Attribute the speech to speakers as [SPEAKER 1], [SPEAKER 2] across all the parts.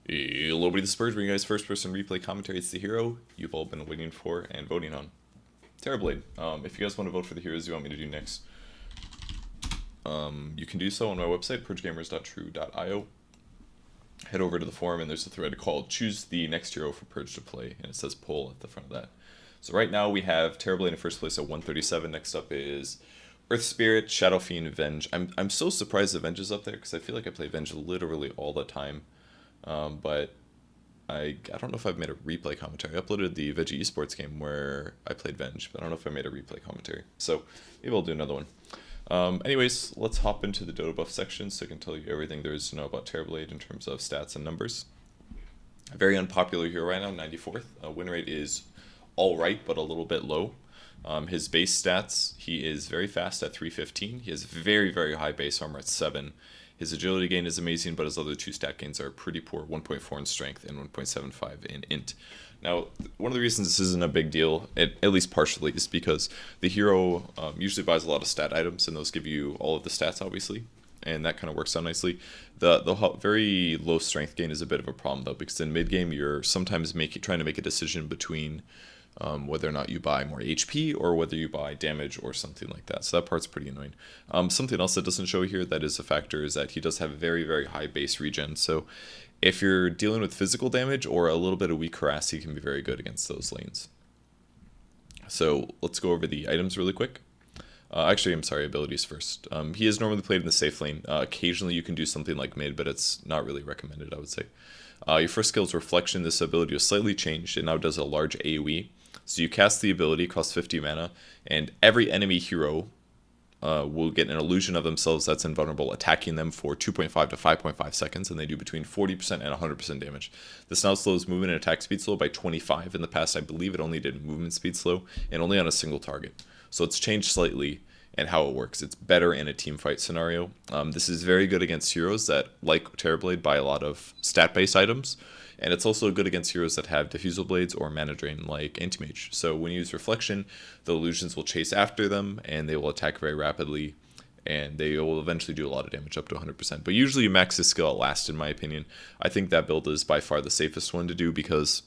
[SPEAKER 1] Hello, this is Purge, bringing you guys first person replay commentary. It's the hero you've all been waiting for and voting on. Terrorblade. If you guys want to vote for the heroes you want me to do next, you can do so on my website, purgegamers.true.io. Head over to the forum and there's a thread called Choose the Next Hero for Purge to Play, and it says poll at the front of that. So right now we have Terrorblade in first place at 137. Next up is Earth Spirit, Shadow Fiend, Venge. I'm so surprised the Venge is up there because I feel like I play Venge literally all the time. But I don't know if I've made a replay commentary. I uploaded the Veggie Esports game where I played Venge, but I don't know if I made a replay commentary. So maybe I'll do another one. Anyways, let's hop into the Dota buff section so I can tell you everything there is to know about Terrorblade in terms of stats and numbers. A very unpopular hero right now, 94th. Win rate is alright, but a little bit low. His base stats, he is very fast at 315. He has very, very high base armor at 7. His agility gain is amazing, but his other two stat gains are pretty poor, 1.4 in strength and 1.75 in int. Now, one of the reasons this isn't a big deal, at least partially, is because the hero usually buys a lot of stat items, and those give you all of the stats, obviously, and that kind of works out nicely. The very low strength gain is a bit of a problem, though, because in mid-game, you're sometimes trying to make a decision between whether or not you buy more HP or whether you buy damage or something like that. So that part's pretty annoying. Something else that doesn't show here that is a factor is that he does have very, very high base regen. So if you're dealing with physical damage or a little bit of weak harass, he can be very good against those lanes. So let's go over the items really quick. Actually, I'm sorry, abilities first. He is normally played in the safe lane. Occasionally you can do something like mid, but it's not really recommended, I would say. Your first skill is Reflection. This ability was slightly changed. It now does a large AoE. So you cast the ability, costs 50 mana, and every enemy hero will get an illusion of themselves that's invulnerable, attacking them for 2.5 to 5.5 seconds, and they do between 40% and 100% damage. This now slows movement and attack speed slow by 25. In the past, I believe it only did movement speed slow, and only on a single target. So it's changed slightly and how it works. It's better in a team fight scenario. This is very good against heroes that, like Terrorblade, buy a lot of stat-based items, and it's also good against heroes that have diffusal blades or mana drain like Anti-Mage. So when you use Reflection, the illusions will chase after them, and they will attack very rapidly, and they will eventually do a lot of damage, up to 100%. But usually you max this skill at last, in my opinion. I think that build is by far the safest one to do because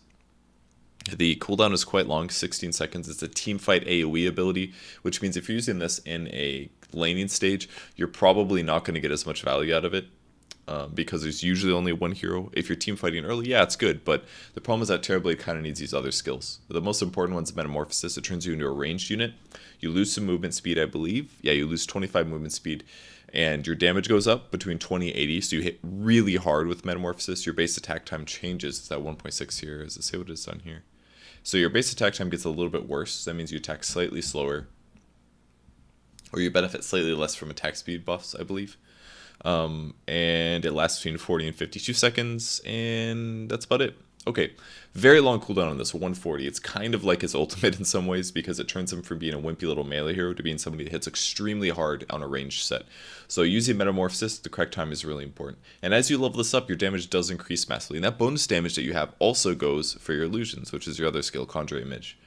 [SPEAKER 1] the cooldown is quite long, 16 seconds. It's a team fight AoE ability, which means if you're using this in a laning stage, you're probably not going to get as much value out of it. Because there's usually only one hero. If you're team fighting early, yeah, it's good, but the problem is that Terrorblade kind of needs these other skills. The most important one's Metamorphasis. It turns you into a ranged unit. You lose some movement speed, I believe. Yeah, you lose 25 movement speed, and your damage goes up between 20 and 80, so you hit really hard with Metamorphosis. Your base attack time changes. It's at 1.6 here. Does it say what it's done here? So your base attack time gets a little bit worse. That means you attack slightly slower, or you benefit slightly less from attack speed buffs, I believe. And it lasts between 40 and 52 seconds, and that's about it. Okay, very long cooldown on this, 140. It's kind of like his ultimate in some ways because it turns him from being a wimpy little melee hero to being somebody that hits extremely hard on a ranged set. So using Metamorphosis at the correct time is really important. And as you level this up, your damage does increase massively. And that bonus damage that you have also goes for your illusions, which is your other skill, Conjure Image.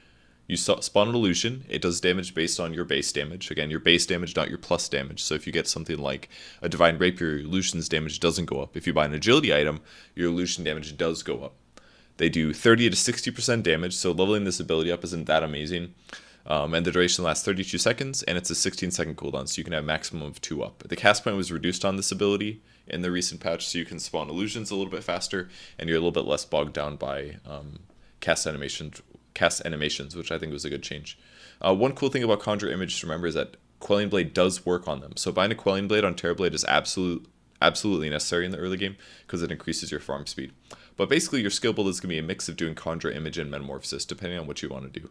[SPEAKER 1] You spawn an illusion. It does damage based on your base damage. Again, your base damage, not your plus damage. So if you get something like a Divine Rapier, your illusion's damage doesn't go up. If you buy an agility item, your illusion damage does go up. They do 30 to 60% damage, so leveling this ability up isn't that amazing. And the duration lasts 32 seconds, and it's a 16-second cooldown, so you can have maximum of 2 up. The cast point was reduced on this ability in the recent patch, so you can spawn illusions a little bit faster, and you're a little bit less bogged down by cast animations, which I think was a good change. One cool thing about Conjure Image to remember is that Quelling Blade does work on them. So buying a Quelling Blade on Terrorblade is absolutely necessary in the early game because it increases your farm speed. But basically your skill build is going to be a mix of doing Conjure Image and Metamorphosis depending on what you want to do.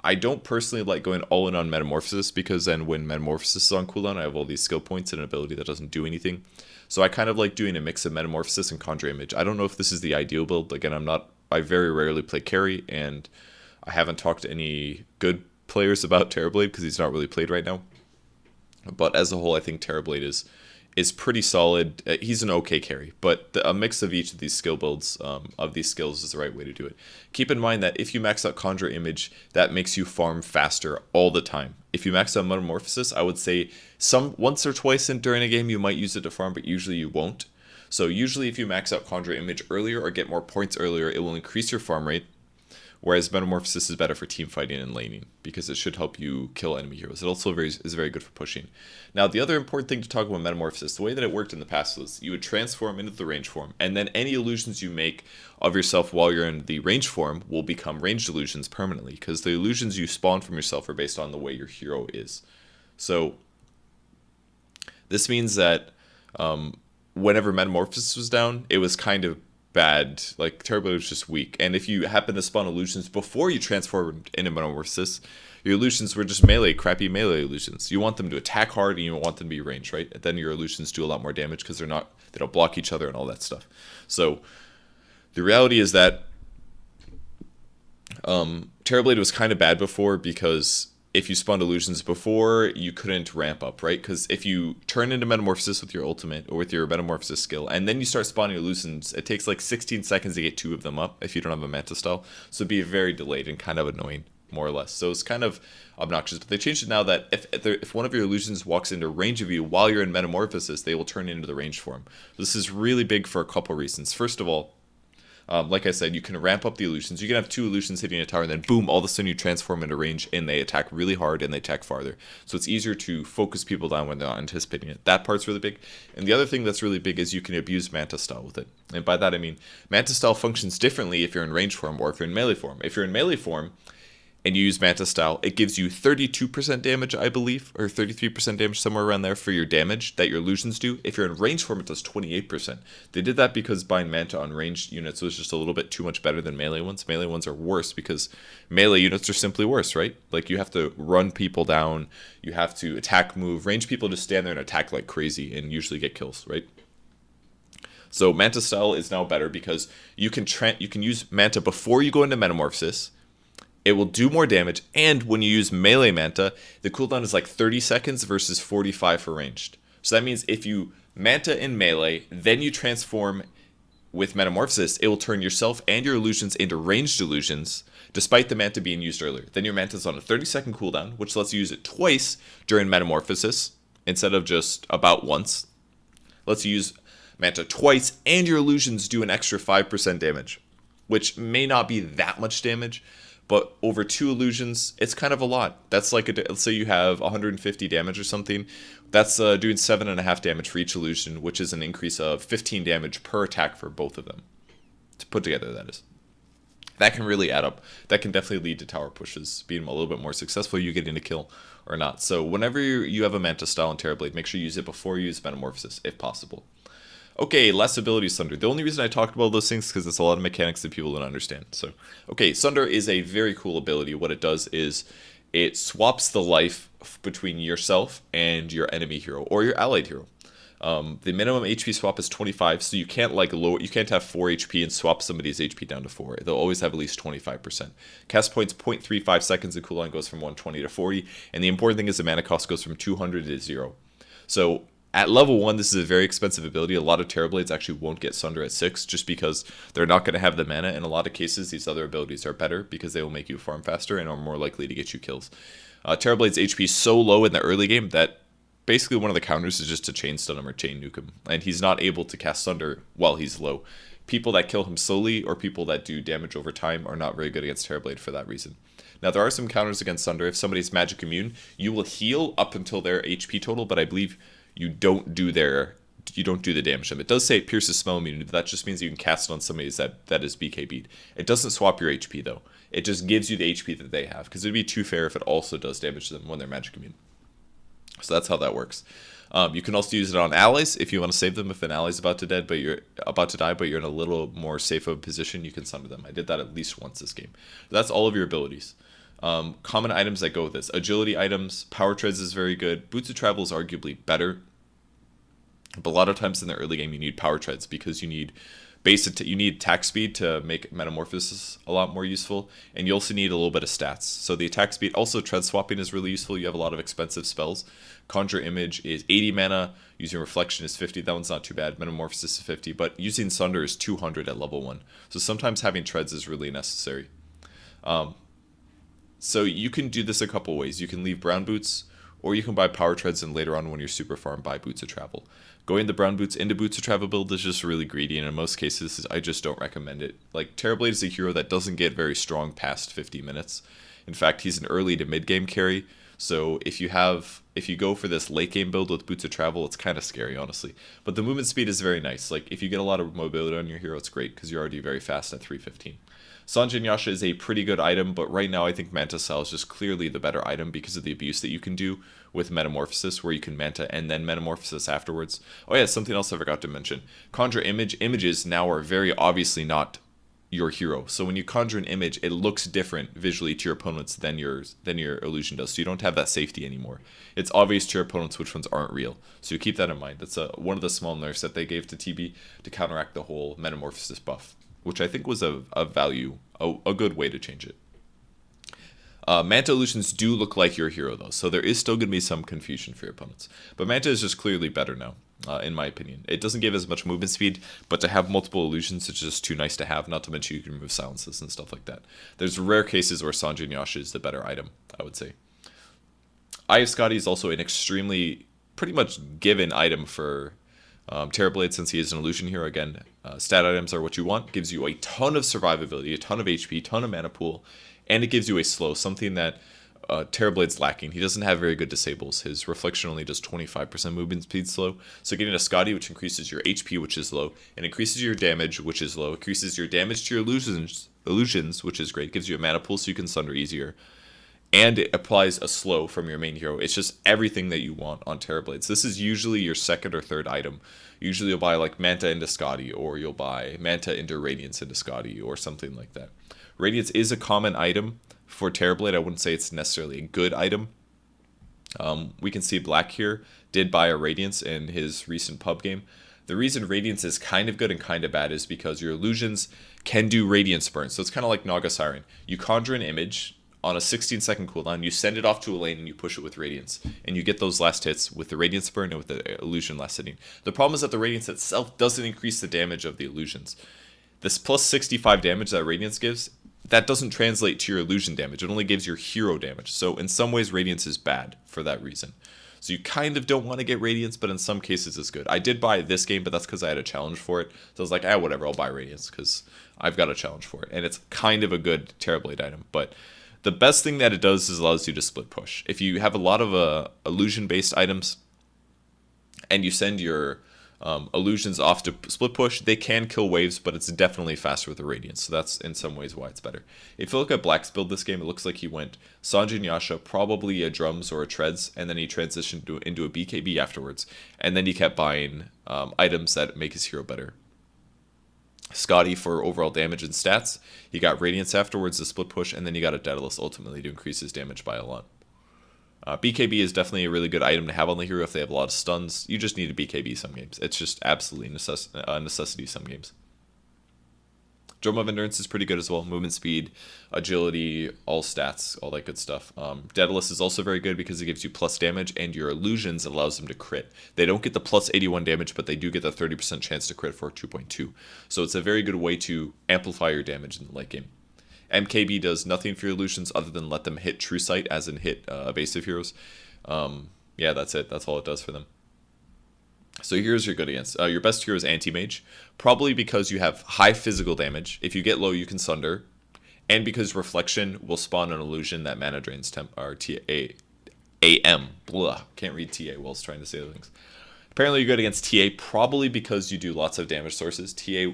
[SPEAKER 1] I don't personally like going all in on Metamorphosis because then when Metamorphosis is on cooldown I have all these skill points and an ability that doesn't do anything. So I kind of like doing a mix of Metamorphosis and Conjure Image. I don't know if this is the ideal build. Again, I very rarely play carry, and I haven't talked to any good players about Terrorblade because he's not really played right now. But as a whole, I think Terrorblade is pretty solid. He's an okay carry, but a mix of each of these skill builds of these skills is the right way to do it. Keep in mind that if you max out Conjure Image, that makes you farm faster all the time. If you max out Metamorphosis, I would say once or twice during a game you might use it to farm, but usually you won't. So usually if you max out Conjure Image earlier or get more points earlier, it will increase your farm rate. Whereas Metamorphosis is better for team fighting and laning because it should help you kill enemy heroes. It also is very good for pushing. Now, the other important thing to talk about Metamorphosis, the way that it worked in the past was you would transform into the range form, and then any illusions you make of yourself while you're in the range form will become ranged illusions permanently because the illusions you spawn from yourself are based on the way your hero is. So this means that whenever Metamorphosis was down, it was kind of bad. Like, Terrorblade was just weak. And if you happen to spawn illusions before you transformed into Metamorphosis, your illusions were just crappy melee illusions. You want them to attack hard and you want them to be ranged, right? And then your illusions do a lot more damage because they don't block each other and all that stuff. So the reality is that Terrorblade was kind of bad before because if you spawned illusions before, you couldn't ramp up, right? Because if you turn into Metamorphosis with your ultimate or with your Metamorphosis skill, and then you start spawning illusions, it takes like 16 seconds to get 2 of them up if you don't have a Manta style. So it'd be very delayed and kind of annoying, more or less. So it's kind of obnoxious. But they changed it now that if one of your illusions walks into range of you while you're in Metamorphosis, they will turn into the range form. This is really big for a couple reasons. First of all, like I said, you can ramp up the illusions. You can have 2 illusions hitting a tower, and then boom, all of a sudden you transform into range, and they attack really hard, and they attack farther. So it's easier to focus people down when they're not anticipating it. That part's really big. And the other thing that's really big is you can abuse Manta style with it. And by that I mean, Manta style functions differently if you're in range form or if you're in melee form. If you're in melee form, and you use Manta style, it gives you 32% damage, I believe, or 33% damage, somewhere around there for your damage that your illusions do. If you're in range form, it does 28%. They did that because buying Manta on ranged units was just a little bit too much better than melee ones. Melee ones are worse because melee units are simply worse, right? Like, you have to run people down, you have to attack move. Ranged people just stand there and attack like crazy and usually get kills, right? So Manta style is now better because you can use Manta before you go into Metamorphosis. It will do more damage, and when you use melee Manta, the cooldown is like 30 seconds versus 45 for ranged. So that means if you Manta in melee, then you transform with Metamorphosis, it will turn yourself and your illusions into ranged illusions, despite the Manta being used earlier. Then your Manta's on a 30-second cooldown, which lets you use it twice during Metamorphosis, instead of just about once. Lets you use Manta twice, and your illusions do an extra 5% damage, which may not be that much damage, but over 2 illusions, it's kind of a lot. That's like, let's say you have 150 damage or something. That's doing 7.5 damage for each illusion, which is an increase of 15 damage per attack for both of them. To put together, that is. That can really add up. That can definitely lead to tower pushes, being a little bit more successful, you getting a kill or not. So whenever you have a Manta style in Terrorblade, make sure you use it before you use Metamorphosis, if possible. Okay, last ability, Sunder. The only reason I talked about those things is because it's a lot of mechanics that people don't understand. So, okay, Sunder is a very cool ability. What it does is it swaps the life between yourself and your enemy hero or your allied hero. The minimum HP swap is 25, so you can't you can't have 4 HP and swap somebody's HP down to 4. They'll always have at least 25%. Cast points 0.35 seconds. The cooldown goes from 120 to 40, and the important thing is the mana cost goes from 200 to 0. So at level 1, this is a very expensive ability. A lot of Terrorblades actually won't get Sunder at 6 just because they're not going to have the mana. In a lot of cases, these other abilities are better because they will make you farm faster and are more likely to get you kills. Terrorblade's HP is so low in the early game that basically one of the counters is just to chain stun him or chain nuke him. And he's not able to cast Sunder while he's low. People that kill him slowly or people that do damage over time are not very good against Terrorblade for that reason. Now, there are some counters against Sunder. If somebody's magic immune, you will heal up until their HP total, but I believe you don't do the damage to them. It does say it pierces spell immunity, but that just means you can cast it on somebody that is BKB'd. It doesn't swap your HP though. It just gives you the HP that they have, because it'd be too fair if it also does damage to them when they're magic immune. So that's how that works. You can also use it on allies if you want to save them. If an ally's about to die, but you're in a little more safe of a position, you can sunder them. I did that at least once this game. That's all of your abilities. Common items that go with this. Agility items, power treads is very good. Boots of travel is arguably better. But a lot of times in the early game you need power treads because you need you need attack speed to make Metamorphosis a lot more useful, and you also need a little bit of stats. So the attack speed, also tread swapping is really useful. You have a lot of expensive spells. Conjure Image is 80 mana, using Reflection is 50, that one's not too bad. Metamorphosis is 50, but using Sunder is 200 at level 1. So sometimes having treads is really necessary. So you can do this a couple ways. You can leave brown boots, or you can buy power treads and later on when you're super farm buy boots of travel. Going the brown boots into boots of travel build is just really greedy, and in most cases, I just don't recommend it. Like, Terrorblade is a hero that doesn't get very strong past 50 minutes. In fact, he's an early to mid game carry, so if you go for this late game build with boots of travel, it's kind of scary, honestly. But the movement speed is very nice. Like, if you get a lot of mobility on your hero, it's great because you're already very fast at 315. Sanjin Yasha is a pretty good item, but right now I think Manta Cell is just clearly the better item because of the abuse that you can do with Metamorphasis, where you can Manta and then Metamorphasis afterwards. Oh yeah, something else I forgot to mention. Conjure images now are very obviously not your hero. So when you conjure an image, it looks different visually to your opponents than your illusion does. So you don't have that safety anymore. It's obvious to your opponents which ones aren't real. So you keep that in mind. That's one of the small nerfs that they gave to TB to counteract the whole Metamorphosis buff, which I think was a good way to change it. Manta illusions do look like your hero though, so there is still going to be some confusion for your opponents. But Manta is just clearly better now, in my opinion. It doesn't give as much movement speed, but to have multiple illusions is just too nice to have, not to mention you can remove silences and stuff like that. There's rare cases where Sanjin Yasha is the better item, I would say. Eye of Skadi is also an extremely, pretty much given item for Terrorblade, since he is an illusion hero. Again, stat items are what you want. Gives you a ton of survivability, a ton of HP, ton of mana pool, and it gives you a slow, something that Terrorblade's lacking. He doesn't have very good disables. His reflection only does 25% movement speed slow. So getting a Skadi, which increases your HP, which is low, and increases your damage, which is low, increases your damage to your illusions, which is great. Gives you a mana pool so you can sunder easier. And it applies a slow from your main hero. It's just everything that you want on Terrorblades. This is usually your second or third item. Usually you'll buy like Manta into Skadi, or you'll buy Manta into Radiance into Skadi, or something like that. Radiance is a common item for Terrorblade. I wouldn't say it's necessarily a good item. We can see Black here did buy a Radiance in his recent pub game. The reason Radiance is kind of good and kind of bad is because your illusions can do Radiance burn. So it's kind of like Naga Siren. You conjure an image on a 16-second cooldown, you send it off to a lane and you push it with Radiance. And you get those last hits with the Radiance burn and with the illusion last hitting. The problem is that the Radiance itself doesn't increase the damage of the illusions. This plus 65 damage that Radiance gives, that doesn't translate to your illusion damage. It only gives your hero damage. So in some ways, Radiance is bad for that reason. So you kind of don't want to get Radiance, but in some cases it's good. I did buy this game, but that's because I had a challenge for it. So I was like, whatever, I'll buy Radiance because I've got a challenge for it. And it's kind of a good Terrorblade item. But the best thing that it does is allows you to split push. If you have a lot of illusion-based items and you send your illusions off to split push, they can kill waves, but it's definitely faster with the Radiance. So that's in some ways why it's better. If you look at Black's build this game, it looks like he went Sanjin Yasha, probably a drums or a treads, and then he transitioned into a BKB afterwards. And then he kept buying items that make his hero better. Skadi for overall damage and stats. He got Radiance afterwards, the split push, and then he got a Daedalus ultimately to increase his damage by a lot. BKB is definitely a really good item to have on the hero if they have a lot of stuns. You just need a BKB some games. It's just absolutely a necessity some games. Drum of Endurance is pretty good as well. Movement speed, agility, all stats, all that good stuff. Daedalus is also very good because it gives you plus damage, and your illusions allows them to crit. They don't get the plus 81 damage, but they do get the 30% chance to crit for 2.2. So it's a very good way to amplify your damage in the late game. MKB does nothing for your illusions other than let them hit True Sight, as in hit evasive heroes. Yeah, that's it. That's all it does for them. So here's your good against. Your best hero is Anti-Mage, probably because you have high physical damage. If you get low, you can sunder. And because Reflection will spawn an illusion that mana drains or AM. Blah. Can't read TA whilst trying to say other things. Apparently you're good against TA, probably because you do lots of damage sources. TA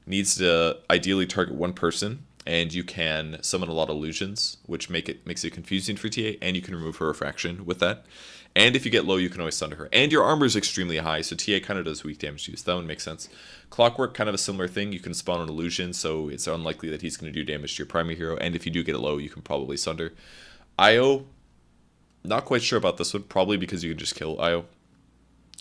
[SPEAKER 1] needs to ideally target one person, and you can summon a lot of illusions, which makes it confusing for TA, and you can remove her refraction with that. And if you get low, you can always sunder her. And your armor is extremely high, so TA kind of does weak damage to you, so that one makes sense. Clockwork, kind of a similar thing. You can spawn an illusion, so it's unlikely that he's going to do damage to your primary hero, and if you do get it low, you can probably sunder. Io, not quite sure about this one, probably because you can just kill Io.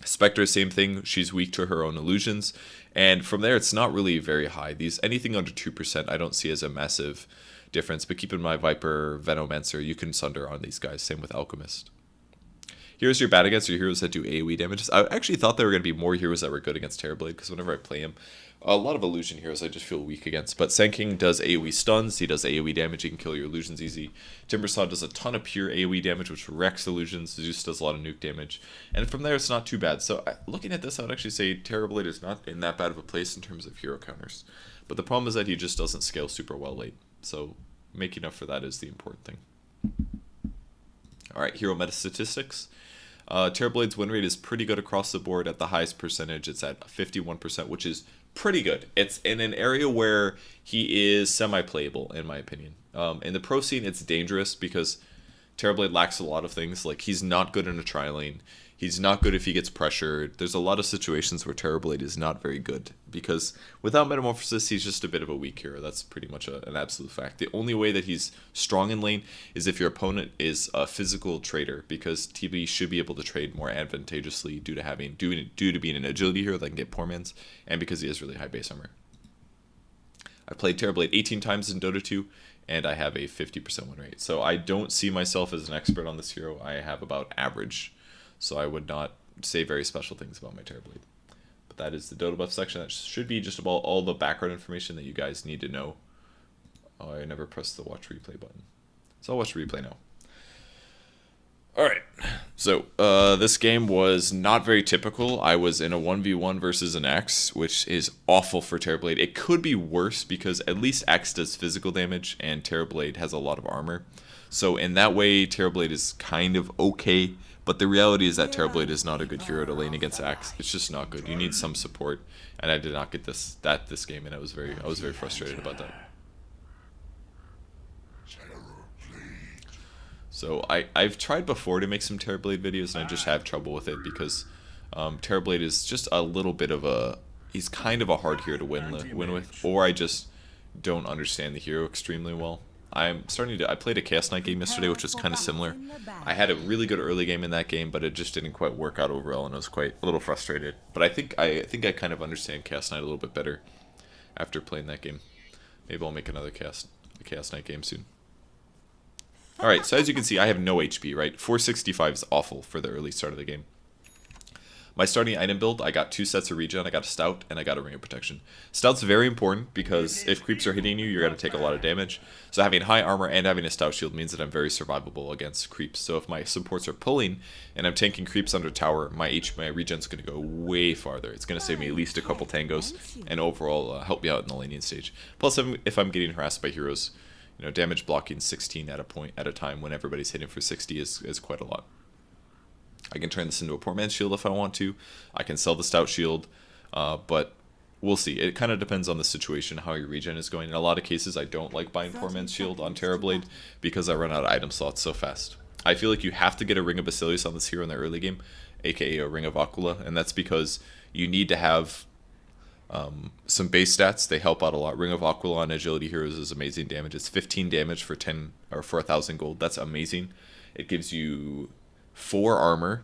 [SPEAKER 1] Spectre, same thing. She's weak to her own illusions. And from there, it's not really very high. Anything under 2% I don't see as a massive difference. But keep in mind, Viper, Venomancer, you can sunder on these guys. Same with Alchemist. Here's your bad against your heroes that do AoE damage. I actually thought there were going to be more heroes that were good against Terrorblade, because whenever I play him, A lot of illusion heroes I just feel weak against, but Sand King does AoE stuns, he does AoE damage, he can kill your illusions easy. Timbersaw does a ton of pure AoE damage, which wrecks illusions. Zeus does a lot of nuke damage, and from there it's not too bad. So looking at this, I would actually say Terrorblade is not in that bad of a place in terms of hero counters. But the problem is that he just doesn't scale super well late, so making up for that is the important thing. Alright, hero meta statistics. Terrorblade's win rate is pretty good across the board. At the highest percentage, it's at 51%, which is pretty good. It's in an area where he is semi-playable, in my opinion. In the pro scene, it's dangerous because Terrorblade lacks a lot of things. Like, he's not good in a tri-lane. He's not good if he gets pressured. There's a lot of situations where Terrorblade is not very good because without Metamorphasis, he's just a bit of a weak hero. That's pretty much an absolute fact. The only way that he's strong in lane is if your opponent is a physical trader, because TB should be able to trade more advantageously due to being an agility hero that can get poor mans, and because he has really high base armor. I played Terrorblade 18 times in Dota 2, and I have a 50% win rate. So I don't see myself as an expert on this hero. I have about average. So I would not say very special things about my Terrorblade. But that is the Dota buff section. That should be just about all the background information that you guys need to know. Oh, I never pressed the watch replay button. So I'll watch the replay now. Alright, so this game was not very typical. I was in a 1v1 versus an X, which is awful for Terrorblade. It could be worse because at least X does physical damage and Terrorblade has a lot of armor. So in that way, Terrorblade is kind of okay. But the reality is that Terrorblade is not a good hero to lane against Axe. It's just not good. You need some support, and I did not get this game, and I was very frustrated about that. So I've tried before to make some Terrorblade videos, and I just have trouble with it because Terrorblade is just a little bit of he's kind of a hard hero to win with, or I just don't understand the hero extremely well. I played a Chaos Knight game yesterday, which was kind of similar. I had a really good early game in that game, but it just didn't quite work out overall, and I was quite a little frustrated. But I think I kind of understand Chaos Knight a little bit better after playing that game. Maybe I'll make another Chaos Knight game soon. Alright, so as you can see, I have no HP, right? 465 is awful for the early start of the game. My starting item build, I got 2 sets of regen, I got a Stout, and I got a Ring of Protection. Stout's very important because if creeps are hitting you, you're going to take a lot of damage. So having high armor and having a Stout shield means that I'm very survivable against creeps. So if my supports are pulling and I'm tanking creeps under tower, my regen's going to go way farther. It's going to save me at least a couple tangos and overall help me out in the laning stage. Plus, if I'm getting harassed by heroes, you know, damage blocking 16 at a time when everybody's hitting for 60 is quite a lot. I can turn this into a poor man's shield if I want to. I can sell the Stout shield, but we'll see. It kind of depends on the situation, how your regen is going. In a lot of cases, I don't like buying poor man's shield on Terrorblade because I run out of item slots so fast. I feel like you have to get a Ring of Basilius on this hero in the early game, aka a Ring of Aquila, and that's because you need to have some base stats. They help out a lot. Ring of Aquila on agility heroes is amazing damage. It's 15 damage for 1,000 gold. That's amazing. It gives you 4 armor.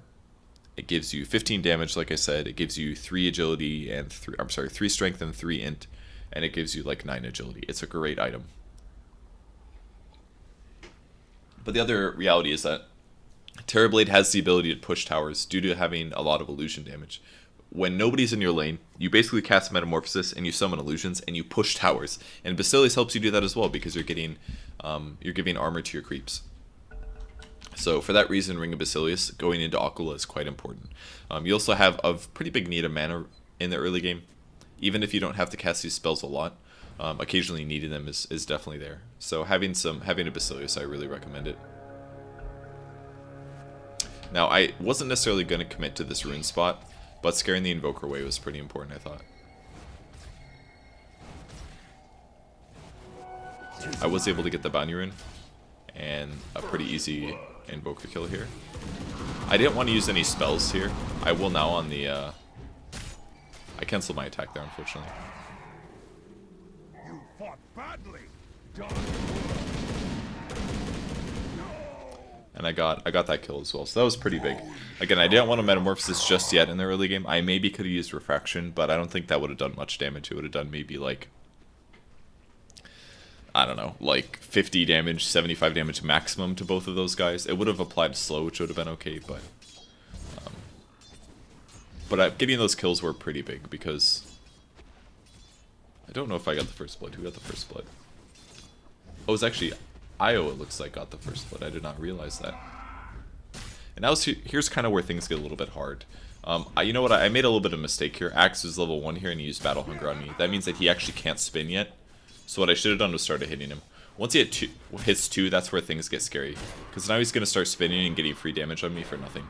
[SPEAKER 1] It gives you 15 damage, like I said. It gives you 3 agility and 3 strength and 3 int, and it gives you like 9 agility. It's a great item. But the other reality is that Terrorblade has the ability to push towers due to having a lot of illusion damage. When nobody's in your lane, you basically cast Metamorphosis and you summon illusions and you push towers. And Basilius helps you do that as well because you're giving armor to your creeps. So for that reason, Ring of Basilius going into Aquila is quite important. You also have a pretty big need of mana in the early game. Even if you don't have to cast these spells a lot, occasionally needing them is definitely there. So having a Basilius, I really recommend it. Now, I wasn't necessarily going to commit to this rune spot, but scaring the Invoker away was pretty important, I thought. I was able to get the bounty rune, and a pretty easy Invoker kill here. I didn't want to use any spells here. I will now on the... I canceled my attack there, unfortunately.
[SPEAKER 2] You fought badly.
[SPEAKER 1] And I got that kill as well, so that was pretty big. Again, I didn't want to Metamorphosis just yet in the early game. I maybe could have used Refraction, but I don't think that would have done much damage. It would have done maybe like, I don't know, like 50 damage, 75 damage maximum to both of those guys. It would have applied slow, which would have been okay, but getting those kills were pretty big because don't know if I got the first blood. Who got the first blood? Oh, it's actually Io, it looks like, got the first blood. I did not realize that. And now here's kind of where things get a little bit hard. You know what? I made a little bit of a mistake here. Axe is level 1 here, and he used Battle Hunger on me. That means that he actually can't spin yet. So what I should have done was started hitting him. Once he hits 2, that's where things get scary. Because now he's going to start spinning and getting free damage on me for nothing.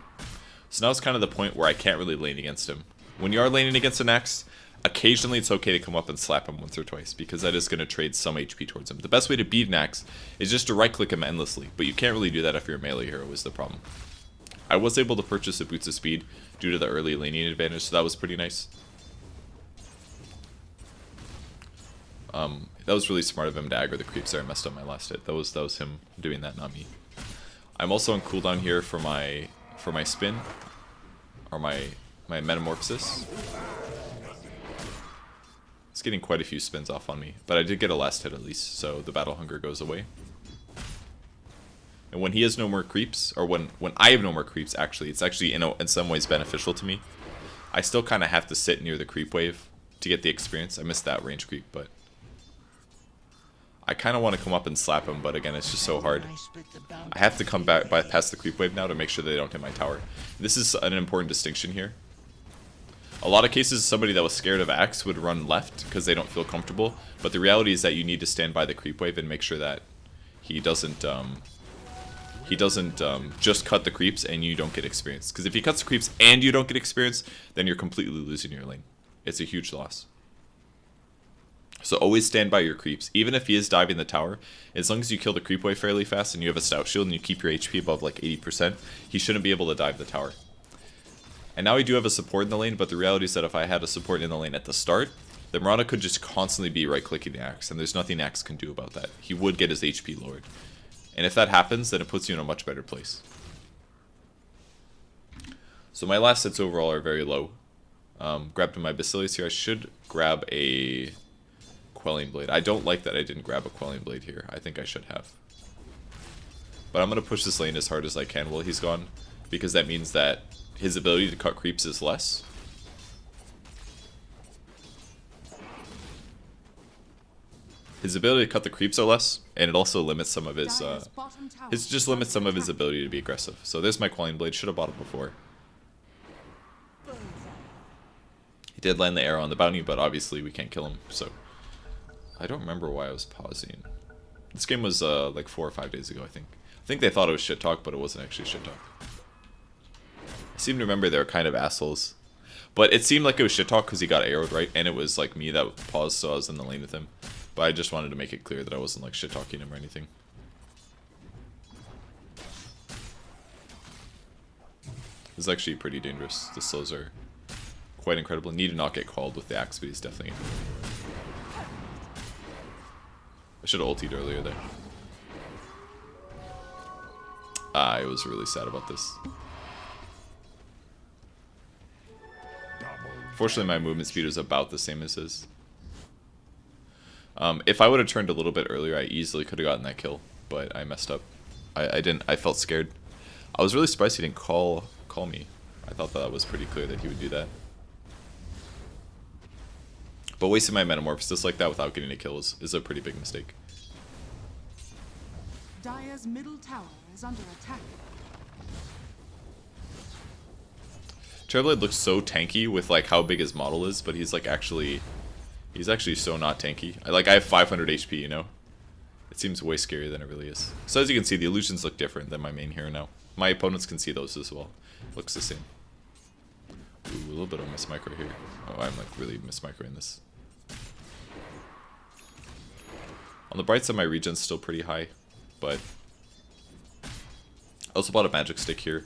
[SPEAKER 1] So now it's kind of the point where I can't really lane against him. When you are laning against an Axe, occasionally it's okay to come up and slap him once or twice, because that is going to trade some HP towards him. The best way to beat an Axe is just to right-click him endlessly, but you can't really do that if you're a melee hero, is the problem. I was able to purchase the Boots of Speed due to the early laning advantage, so that was pretty nice. That was really smart of him to aggro the creeps there. I messed up my last hit. That was him doing that, not me. I'm also on cooldown here for my spin, or my Metamorphasis. It's getting quite a few spins off on me, but I did get a last hit at least, so the Battle Hunger goes away. And when he has no more creeps, or when I have no more creeps, actually, it's actually in some ways beneficial to me. I still kind of have to sit near the creep wave to get the experience. I missed that range creep, but I kind of want to come up and slap him, but again, it's just so hard. I have to come back past the creep wave now to make sure they don't hit my tower. This is an important distinction here. A lot of cases, somebody that was scared of Axe would run left because they don't feel comfortable, but the reality is that you need to stand by the creep wave and make sure that he doesn't just cut the creeps and you don't get experience. Because if he cuts the creeps and you don't get experience, then you're completely losing your lane. It's a huge loss. So always stand by your creeps. Even if he is diving the tower, as long as you kill the creep wave fairly fast and you have a stout shield and you keep your HP above like 80%, he shouldn't be able to dive the tower. And now we do have a support in the lane, but the reality is that if I had a support in the lane at the start, then Manta could just constantly be right-clicking the Axe, and there's nothing Axe can do about that. He would get his HP lowered. And if that happens, then it puts you in a much better place. So my last hits overall are very low. Grabbed my Basilius here. I should grab a Quelling Blade. I don't like that I didn't grab a Quelling Blade here. I think I should have. But I'm going to push this lane as hard as I can while he's gone, because that means that his ability to cut creeps is less. His ability to cut the creeps are less, and it also limits some of his, just limits some of his ability to be aggressive. So there's my Quelling Blade. Should have bought it before. He did land the arrow on the bounty, but obviously we can't kill him, so I don't remember why I was pausing. This game was like 4 or 5 days ago, I think. I think they thought it was shit talk, but it wasn't actually shit talk. I seem to remember they were kind of assholes. But it seemed like it was shit talk because he got arrowed, right? And it was like me that paused, so I was in the lane with him. But I just wanted to make it clear that I wasn't like shit talking him or anything. This is actually pretty dangerous. The slows are quite incredible. Need to not get called with the Axe, but he's definitely... I should have ultied earlier there. I was really sad about this. Fortunately, my movement speed was about the same as his. If I would have turned a little bit earlier, I easily could have gotten that kill, but I messed up. I didn't. I felt scared. I was really surprised he didn't call me. I thought that was pretty clear that he would do that. But wasting my Metamorphosis like that without getting a kill is a pretty big mistake.
[SPEAKER 2] Dire's middle tower is under attack.
[SPEAKER 1] Terrorblade looks so tanky with like how big his model is, but he's actually so not tanky. I have 500 HP, you know? It seems way scarier than it really is. So as you can see, the illusions look different than my main hero now. My opponents can see those as well. Looks the same. Ooh, a little bit of miss micro here. Oh, I'm like really miss microing this. On the bright side, my regen's still pretty high, but I also bought a magic stick here.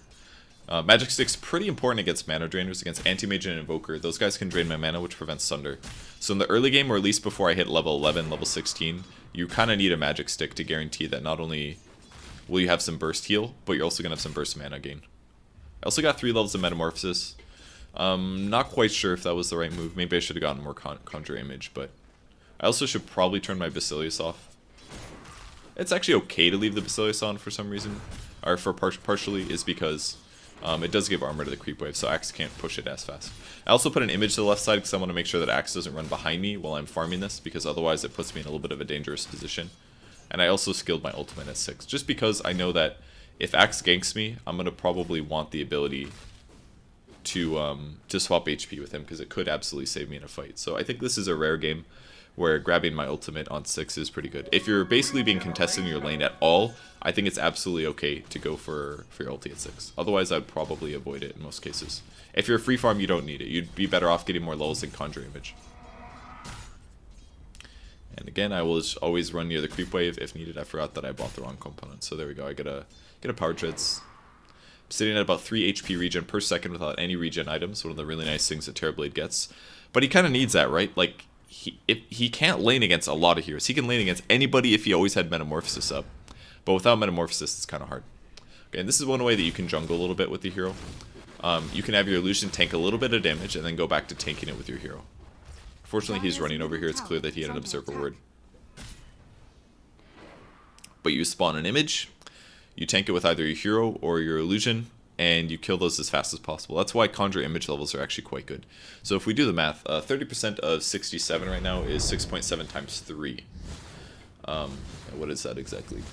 [SPEAKER 1] Magic Stick's pretty important against mana drainers, against Anti-Mage and Invoker. Those guys can drain my mana, which prevents Sunder. So in the early game, or at least before I hit level 11, level 16, you kind of need a Magic Stick to guarantee that not only will you have some burst heal, but you're also going to have some burst mana gain. I also got 3 levels of Metamorphosis. Not quite sure if that was the right move. Maybe I should have gotten more conjure image, but I also should probably turn my Basilius off. It's actually okay to leave the Basilius on for some reason, or for partially, is because It does give armor to the creep wave, so Axe can't push it as fast. I also put an image to the left side because I want to make sure that Axe doesn't run behind me while I'm farming this, because otherwise it puts me in a little bit of a dangerous position. And I also skilled my ultimate at 6, just because I know that if Axe ganks me, I'm going to probably want the ability to swap HP with him, because it could absolutely save me in a fight. So I think this is a rare game where grabbing my ultimate on 6 is pretty good. If you're basically being contested in your lane at all, I think it's absolutely okay to go for your ulti at 6. Otherwise, I'd probably avoid it in most cases. If you're a free farm, you don't need it. You'd be better off getting more levels in Conjure Image. And again, I will always run near the creep wave if needed. I forgot that I bought the wrong component. So there we go. I get a power treads. I'm sitting at about 3 HP regen per second without any regen items. One of the really nice things that Terrorblade gets. But he kind of needs that, right? Like, he can't lane against a lot of heroes. He can lane against anybody if he always had Metamorphasis up. But without Metamorphasis, it's kind of hard. Okay, and this is one way that you can jungle a little bit with the hero. You can have your illusion tank a little bit of damage and then go back to tanking it with your hero. Fortunately, he's running over here. It's clear that he had an observer ward. But you spawn an image, you tank it with either your hero or your illusion, and you kill those as fast as possible. That's why conjure image levels are actually quite good. So if we do the math, 30% of 67 right now is 6.7 times 3. What is that exactly?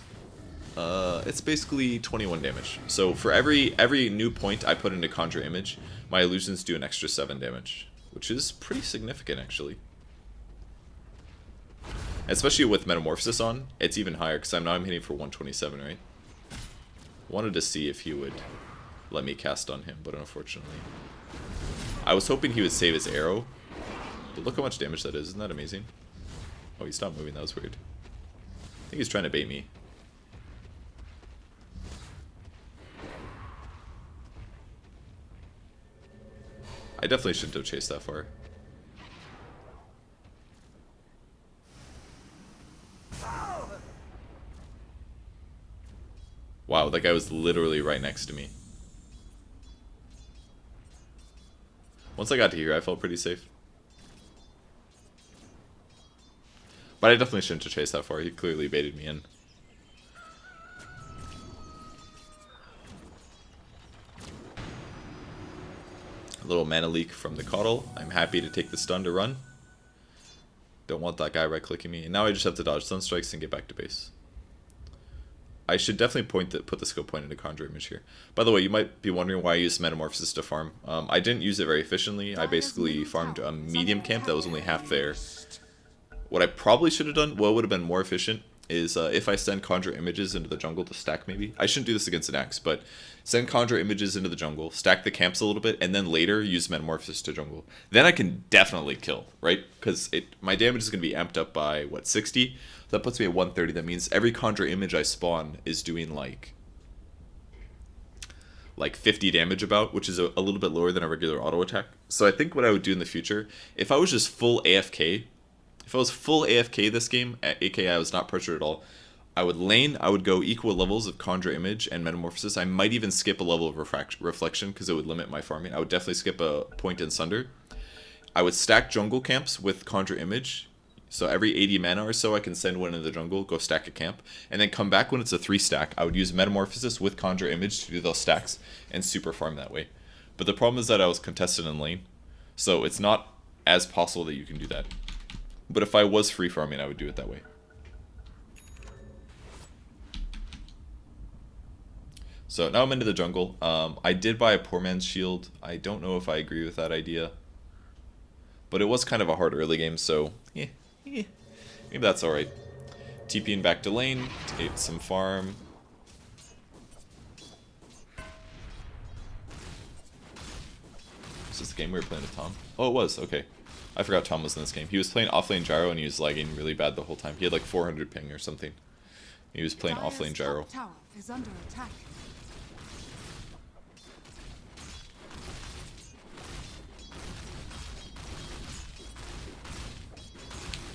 [SPEAKER 1] It's basically 21 damage. So for every new point I put into conjure image, my illusions do an extra 7 damage, which is pretty significant actually. Especially with Metamorphosis on, it's even higher because I'm hitting for 127, right? Wanted to see if he would let me cast on him, but unfortunately. I was hoping he would save his arrow, but look how much damage that is. Isn't that amazing? Oh, he stopped moving. That was weird. I think he's trying to bait me. I definitely shouldn't have chased that far. Wow, that guy was literally right next to me. Once I got to here, I felt pretty safe. But I definitely shouldn't have chased that far. He clearly baited me in. A little mana leak from the Coddle. I'm happy to take the stun to run. Don't want that guy right-clicking me. And now I just have to dodge stun strikes and get back to base. I should definitely put the scope point into Conjure Image here. By the way, you might be wondering why I used Metamorphosis to farm. I didn't use it very efficiently. I basically farmed a medium camp that was only half there. What I probably should have done, what would have been more efficient, is if I send Conjure Images into the jungle to stack maybe. I shouldn't do this against an axe, but send Conjure Images into the jungle, stack the camps a little bit, and then later use Metamorphosis to jungle. Then I can definitely kill, right? Because my damage is going to be amped up by, what, 60? That puts me at 130. That means every Conjure Image I spawn is doing like 50 damage about, which is a little bit lower than a regular auto attack. So I think what I would do in the future, if I was just full AFK, if I was full AFK this game, aka I was not pressured at all, I would lane, I would go equal levels of Conjure Image and Metamorphosis. I might even skip a level of Reflection because it would limit my farming. I would definitely skip a point in Sunder. I would stack jungle camps with Conjure Image. So every 80 mana or so, I can send one into the jungle, go stack a camp, and then come back when it's a 3 stack. I would use Metamorphosis with Conjure Image to do those stacks and super farm that way. But the problem is that I was contested in lane, so it's not as possible that you can do that. But if I was free farming, I would do it that way. So now I'm into the jungle. I did buy a poor man's shield. I don't know if I agree with that idea, but it was kind of a hard early game, so maybe that's alright. TPing back to lane to get some farm. Is this the game we were playing with Tom? Oh, it was. Okay. I forgot Tom was in this game. He was playing offlane gyro and he was lagging really bad the whole time. He had like 400 ping or something. He was playing offlane gyro.
[SPEAKER 2] Tower is under attack.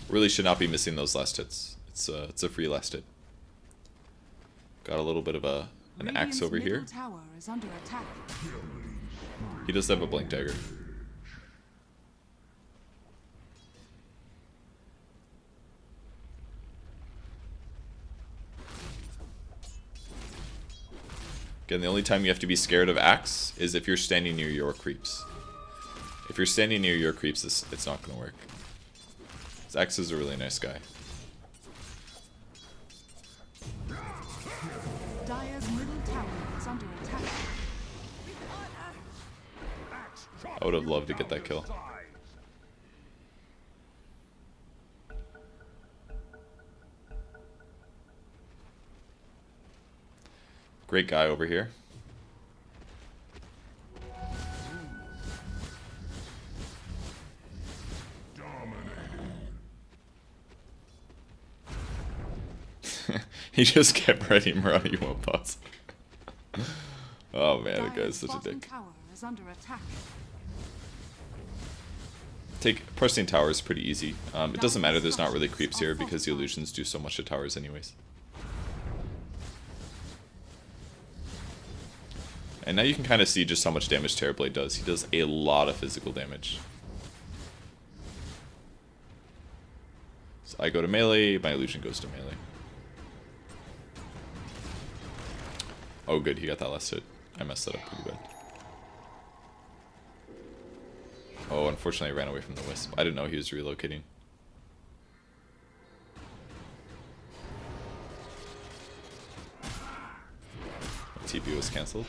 [SPEAKER 1] Really should not be missing those last hits. It's a free last hit. Got a little bit of an axe over here.
[SPEAKER 2] Tower is under attack.
[SPEAKER 1] He does have a blink dagger. Again, the only time you have to be scared of Axe is if you're standing near your creeps. If you're standing near your creeps, it's not going to work. Axe is a really nice guy.
[SPEAKER 2] Dire's middle tower is under attack.
[SPEAKER 1] I would have loved to get that kill. Great guy over here. He just kept writing Marani won't pause. Oh man, that guy's such a dick.
[SPEAKER 2] Tower is under attack.
[SPEAKER 1] Pressing tower is pretty easy. It doesn't matter, there's not really creeps here because the illusions do so much to towers anyways. And now you can kind of see just how much damage Terrorblade does. He does a lot of physical damage. So I go to melee, my illusion goes to melee. Oh good, he got that last hit. I messed that up pretty bad. Oh, unfortunately I ran away from the Wisp. I didn't know he was relocating. TP was cancelled.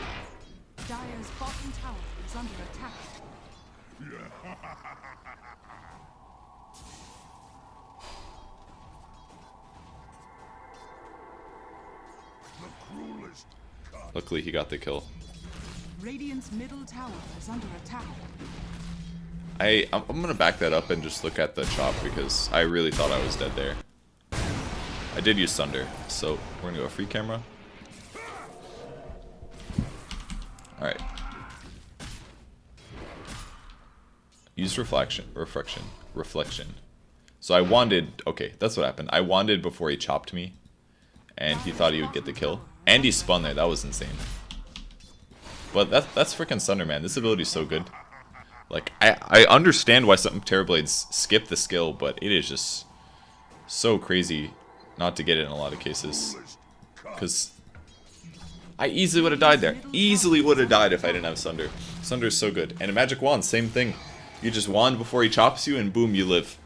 [SPEAKER 2] Dire's bottom tower is under attack.
[SPEAKER 1] Luckily he got the kill.
[SPEAKER 2] Radiant's middle tower is under attack.
[SPEAKER 1] I'm gonna back that up and just look at the chop because I really thought I was dead there. I did use Sunder, so we're gonna go free camera. Alright. Use reflection. So I wanded, okay, that's what happened. I wanded before he chopped me, and he thought he would get the kill. And he spun there, that was insane. But that's freaking Sunder, man. This ability is so good. Like, I understand why some Terrorblades skip the skill, but it is just so crazy not to get it in a lot of cases. Because I easily would have died there. Easily would have died if I didn't have Sunder. Sunder is so good. And a magic wand, same thing. You just wand before he chops you, and boom, you live.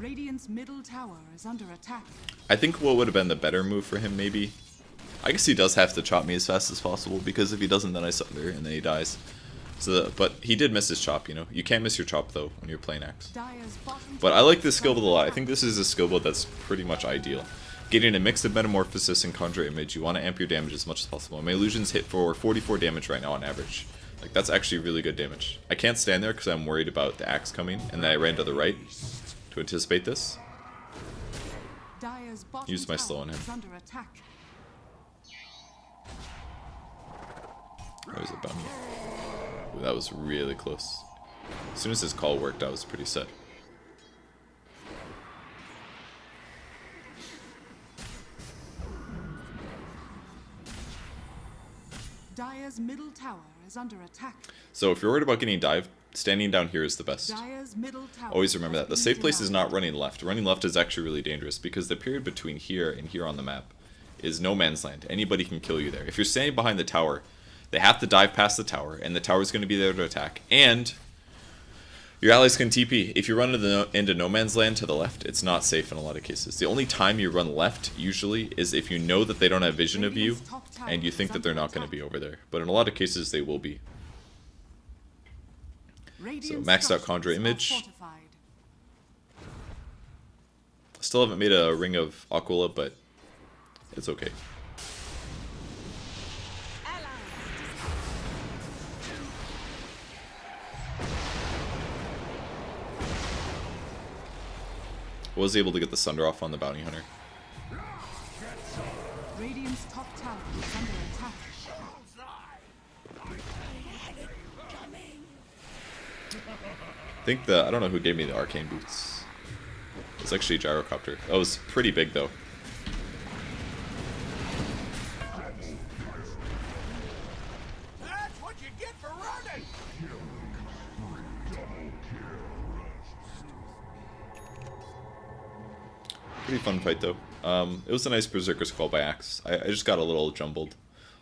[SPEAKER 2] Radiant's middle tower is under attack.
[SPEAKER 1] I think what would have been the better move for him, maybe. I guess he does have to chop me as fast as possible, because if he doesn't, then I Sunder, and then he dies. So, but he did miss his chop, you know. You can't miss your chop, though, when you're playing Axe. But I like this skill build a lot. I think this is a skill build that's pretty much ideal. Getting a mix of Metamorphasis and Conjure Image, you want to amp your damage as much as possible. My illusions hit for 44 damage right now on average. Like, that's actually really good damage. I can't stand there because I'm worried about the Axe coming, and then I ran to the right to anticipate this. Use my slow on him. Where was it about me? Ooh, that was really close. As soon as his call worked, I was pretty set.
[SPEAKER 2] Dire's middle tower is under attack.
[SPEAKER 1] So if you're worried about getting dived, standing down here is the best.
[SPEAKER 2] Dire's middle tower
[SPEAKER 1] Always remember that. The safe place is not running left. Running left is actually really dangerous because the period between here and here on the map is no man's land. Anybody can kill you there. If you're standing behind the tower, they have to dive past the tower, and the tower is going to be there to attack. And your allies can TP. If you run into no man's land to the left, it's not safe in a lot of cases. The only time you run left, usually, is if you know that they don't have vision of you, and you think that they're not going to be over there. But in a lot of cases, they will be. So maxed out Conjure Image. Still haven't made a Ring of Aquila, but it's okay. Was able to get the Sunder off on the Bounty Hunter.
[SPEAKER 2] Radiant's top tower is under attack.
[SPEAKER 1] I think I don't know who gave me the Arcane Boots. It's actually a Gyrocopter. That was pretty big though.
[SPEAKER 3] That's what you get for running.
[SPEAKER 1] Pretty fun fight though. It was a nice Berserker's Call by Axe. I just got a little jumbled.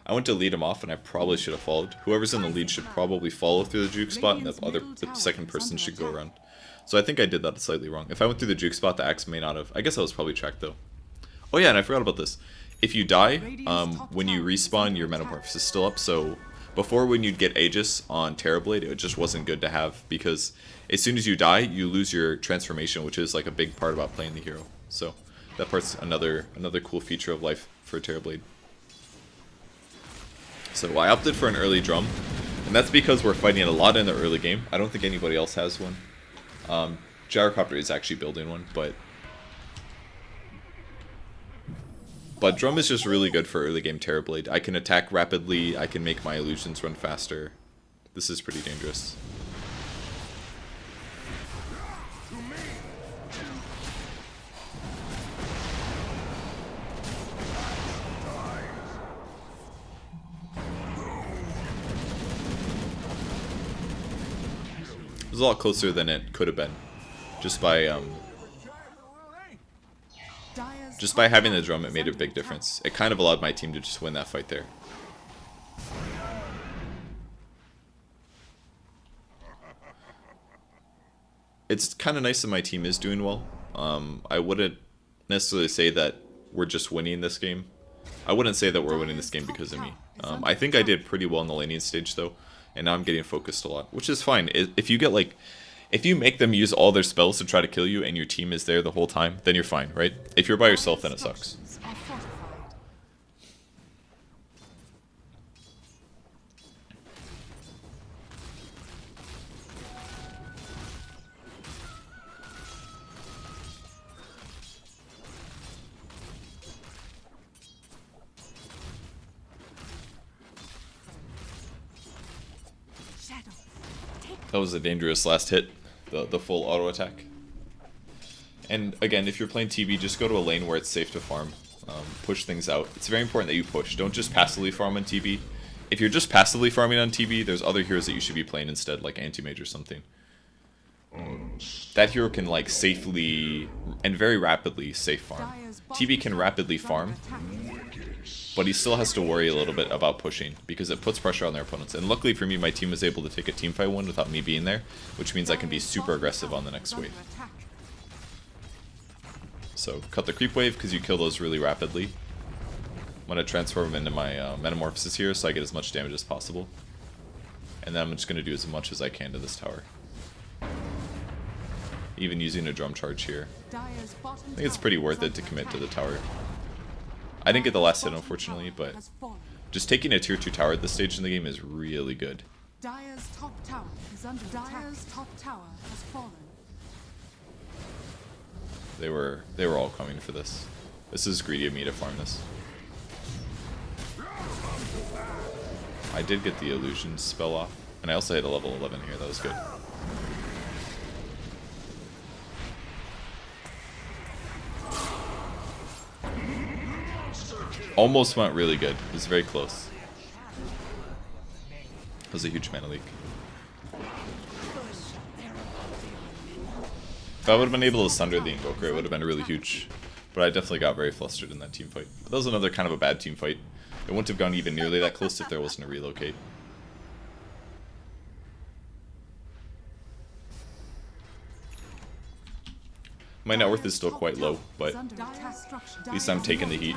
[SPEAKER 1] I went to lead him off and I probably should have followed. Whoever's in the lead should probably follow through the juke spot and the second person should go around. So I think I did that slightly wrong. If I went through the juke spot, the Axe may not have. I guess I was probably tracked though. Oh yeah, and I forgot about this. If you die, when you respawn, your Metamorphasis is still up. So before, when you'd get Aegis on Terrorblade, it just wasn't good to have, because as soon as you die, you lose your transformation, which is like a big part about playing the hero. So that part's another cool feature of life for Terrorblade. So I opted for an early drum, and that's because we're fighting a lot in the early game. I don't think anybody else has one. Gyrocopter is actually building one, but drum is just really good for early game Terrorblade. I can attack rapidly, I can make my illusions run faster. This is pretty dangerous. It was a lot closer than it could have been, just by having the drum. It made a big difference. It kind of allowed my team to just win that fight there. It's kind of nice that my team is doing well. I wouldn't necessarily say that we're just winning this game. I wouldn't say that we're winning this game because of me. I think I did pretty well in the laning stage though, and now I'm getting focused a lot, which is fine. If you get like, if you make them use all their spells to try to kill you and your team is there the whole time, then you're fine, right? If you're by yourself, then it sucks. That was a dangerous last hit, the full auto attack. And again, if you're playing TB, just go to a lane where it's safe to farm. Push things out. It's very important that you push. Don't just passively farm on TB. If you're just passively farming on TB, there's other heroes that you should be playing instead, like Anti-Mage or something. That hero can like safely and very rapidly safe farm. TB can rapidly farm, but he still has to worry a little bit about pushing because it puts pressure on their opponents. And luckily for me, my team was able to take a teamfight win without me being there, which means I can be super aggressive on the next wave. So cut the creep wave because you kill those really rapidly. I'm going to transform into my Metamorphasis here so I get as much damage as possible. And then I'm just going to do as much as I can to this tower. Even using a drum charge here. I think it's pretty worth it to commit to the tower. I didn't get the last hit, unfortunately, but just taking a tier 2 tower at this stage in the game is really good.
[SPEAKER 2] Dire's top tower is under attack. Dire's top tower has fallen.
[SPEAKER 1] They were all coming for this. This is greedy of me to farm this. I did get the illusion spell off, and I also hit a level 11 here. That was good. Almost went really good. It was very close. That was a huge mana leak. If I would have been able to sunder the Invoker, it would have been really huge. But I definitely got very flustered in that team fight. But that was another kind of a bad team fight. It wouldn't have gone even nearly that close if there wasn't a relocate. My net worth is still quite low, but at least I'm taking the heat.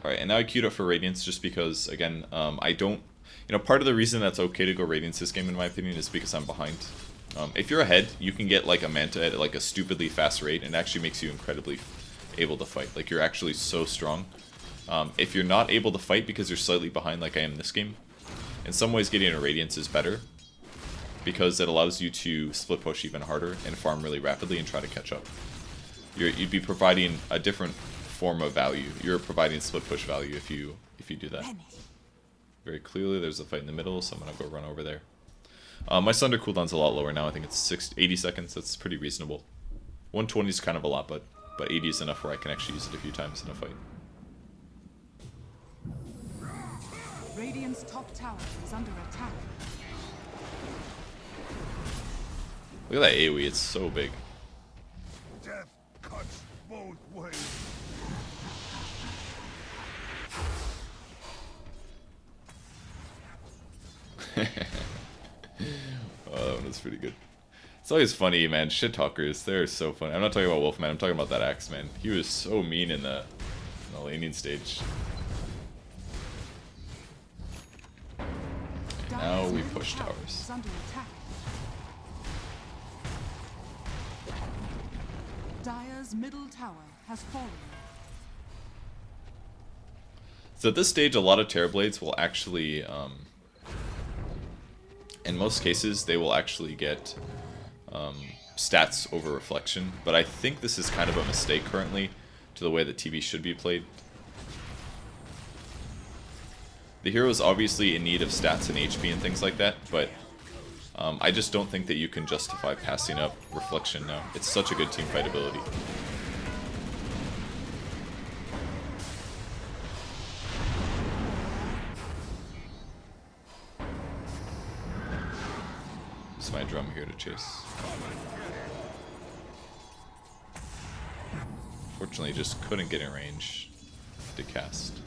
[SPEAKER 1] Alright, and now I queued up for Radiance just because, again, I don't... You know, part of the reason that's okay to go Radiance this game, in my opinion, is because I'm behind. If you're ahead, you can get, like, a Manta at, like, a stupidly fast rate, and it actually makes you incredibly able to fight. Like, you're actually so strong. If you're not able to fight because you're slightly behind, like I am this game, in some ways getting a Radiance is better, because it allows you to split push even harder and farm really rapidly and try to catch up. You'd be providing a different form of value. You're providing split push value if you do that. Very clearly there's a fight in the middle, so I'm going to go run over there. My Sunder cooldown's a lot lower now. I think it's 80 seconds. That's pretty reasonable. 120 is kind of a lot, but 80 is enough where I can actually use it a few times in a fight.
[SPEAKER 2] Radiant's top tower is under attack.
[SPEAKER 1] Look at that AoE, it's so big.
[SPEAKER 3] Death cuts both ways.
[SPEAKER 1] Oh, that one was pretty good. It's always funny, man. Shit talkers, they're so funny. I'm not talking about Wolfman, I'm talking about that Axe, man. He was so mean in the laning stage. And now we push towers.
[SPEAKER 2] Dire's middle tower has fallen.
[SPEAKER 1] So at this stage, a lot of Terrorblades will actually, in most cases, they will actually get stats over reflection. But I think this is kind of a mistake currently to the way that TV should be played. The hero is obviously in need of stats and HP and things like that, but I just don't think that you can justify passing up reflection now. It's such a good teamfight ability. It's my drum here to chase. Fortunately, just couldn't get in range to cast.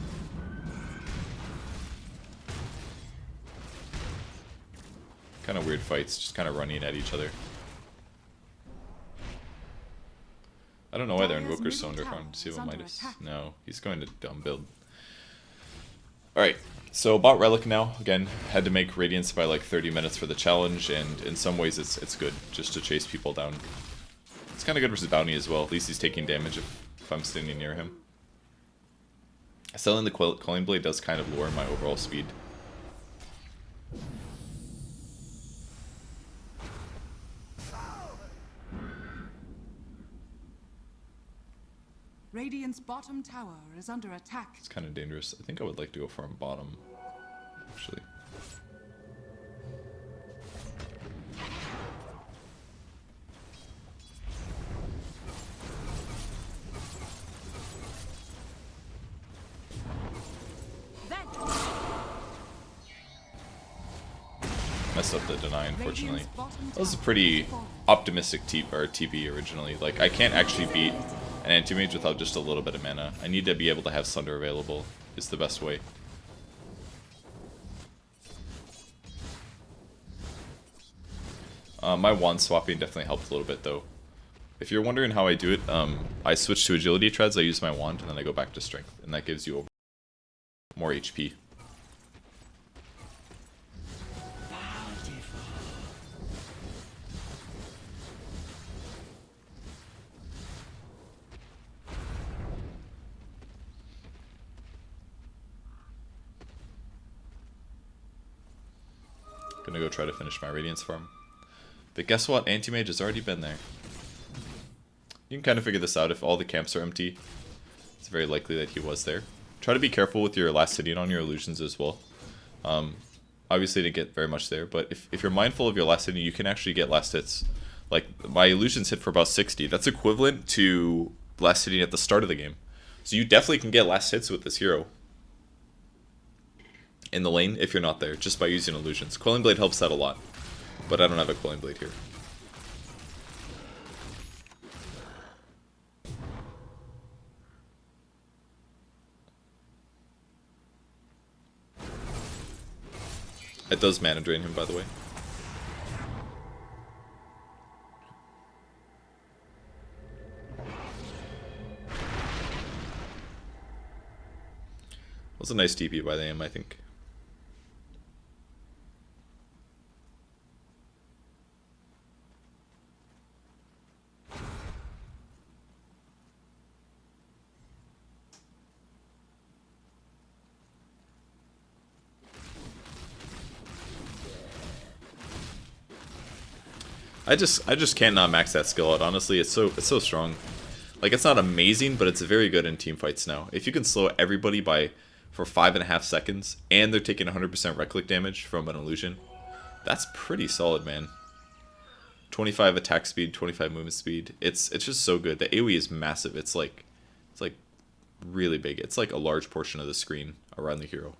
[SPEAKER 1] Kind of weird fights, just kind of running at each other. I don't know why their Invoker's so underfarmed. See what Midas. No, he's going to dumb build. Alright, so bought Relic now. Again, had to make Radiance by like 30 minutes for the challenge, and in some ways it's good just to chase people down. It's kind of good versus Bounty as well. At least he's taking damage if I'm standing near him. Selling the Calling Blade does kind of lower my overall speed.
[SPEAKER 2] Radiant's bottom tower is under attack.
[SPEAKER 1] It's kind of dangerous. I think I would like to go for him bottom, actually. Messed up the deny, unfortunately. That was a pretty optimistic TP originally. Like, I can't actually beat an anti-mage without just a little bit of mana. I need to be able to have Sunder available. Is the best way. My wand swapping definitely helped a little bit though. If you're wondering how I do it, I switch to agility treads, I use my wand, and then I go back to strength, and that gives you more HP. Gonna go try to finish my Radiance farm. But guess what? Anti-Mage has already been there. You can kind of figure this out if all the camps are empty. It's very likely that he was there. Try to be careful with your last hitting on your illusions as well. Obviously didn't get very much there, but if you're mindful of your last hitting, you can actually get last hits. Like, my illusions hit for about 60. That's equivalent to last hitting at the start of the game. So you definitely can get last hits with this hero in the lane if you're not there, just by using illusions. Quelling Blade helps that a lot, but I don't have a Quelling Blade here. It does mana drain him, by the way. That was a nice TP by the aim, I think. I just can't not max that skill out. Honestly, it's so strong. Like, it's not amazing, but it's very good in team fights now. If you can slow everybody for 5.5 seconds, and they're taking 100% right click damage from an illusion, that's pretty solid, man. 25 attack speed, 25 movement speed. It's just so good. The AoE is massive. It's like really big. It's like a large portion of the screen around the hero.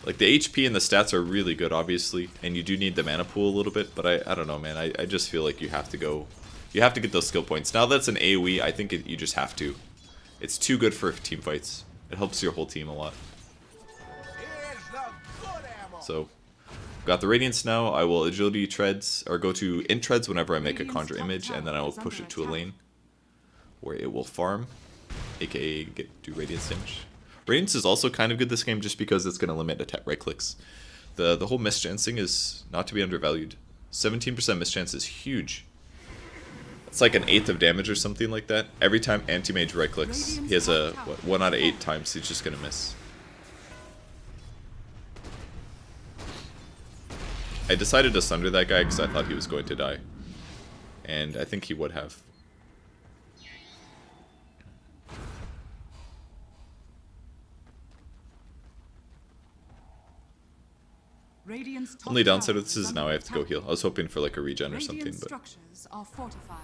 [SPEAKER 1] Like, the HP and the stats are really good, obviously, and you do need the mana pool a little bit, but I don't know, man. I just feel like you have to go... You have to get those skill points. Now that's an AoE, I think you just have to. It's too good for team fights. It helps your whole team a lot. So, got the Radiance now. I will agility treads, or go to int treads whenever I make a conjure image, and then I will push it to a lane where it will farm, aka do Radiance damage. Radiance is also kind of good this game just because it's going to limit attack right clicks. The whole mischancing is not to be undervalued. 17% mischance is huge. It's like an 1/8 of damage or something like that. Every time anti-mage right clicks, he has a, what, 1 out of 8 times he's just going to miss. I decided to sunder that guy because I thought he was going to die. And I think he would have. Only downside of this is now I have to go heal. I was hoping for like a regen or something, but...
[SPEAKER 2] Structures are fortified.